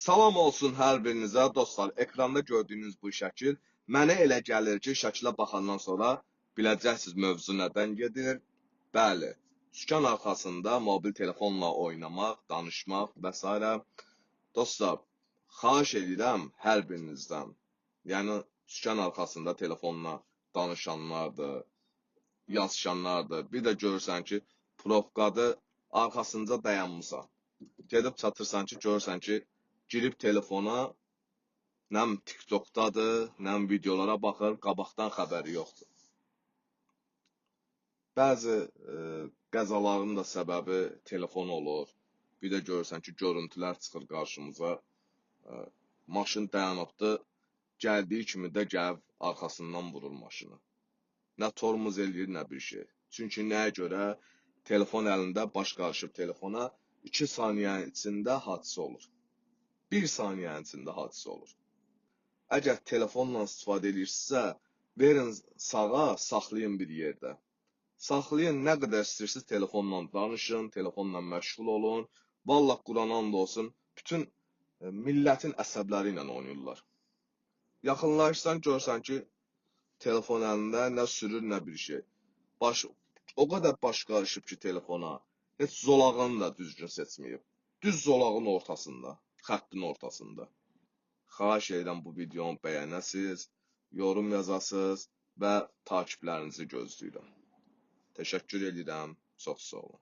Salam olsun hər birinizə dostlar. Ekranda gördüyünüz bu şəkil mənə elə gəlir ki, şəkilə baxandan sonra biləcəksiniz mövzu nədən gedir. Bəli, sükan arxasında mobil telefonla oynamaq, danışmaq və s. Dostlar, xahiş edirəm hər birinizdən. Yəni sükan arxasında telefonla danışanlardır, yazışanlardır. Bir də görürsən ki, profqadı arxasınca dayanmısan. Gedib çatırsan ki, görürsən ki, girib telefona, nəm TikTokdadır, nəm videolara baxır, qabaqdan xəbəri yoxdur. Bəzi qəzaların da səbəbi telefon olur. Bir də görürsən ki, görüntülər çıxır qarşımıza. Maşın dayanıbdır, gəldiyi kimi də gəlib arxasından vurur maşını. Nə tormuz eləyir, nə bir şey. Çünki nəyə görə? Telefon əlində baş qarışıb telefona 2 saniyənin içində hadisə olur. 1 saniyənin içində hadisə olur. Əgər telefonla istifadə edirsinizsə, verin sağa, saxlayın bir yerdə. Saxlayın, nə qədər istəyirsiniz telefonla danışın, telefonla məşğul olun. Vallah Quran and olsun, bütün millətin əsəbləri ilə oynayırlar. Yaxınlaşsan, görsən ki, telefon əlində nə sürür, nə bir şey. O qədər baş qarışıb ki telefona, heç zolağını da düzgün seçməyib. Düz zolağın ortasında, xəttin ortasında. Xahiş edirəm bu videonu bəyənəsiniz, yorum yazasınız və takiplərinizi gözləyirəm. Təşəkkür edirəm, çox sağ olun.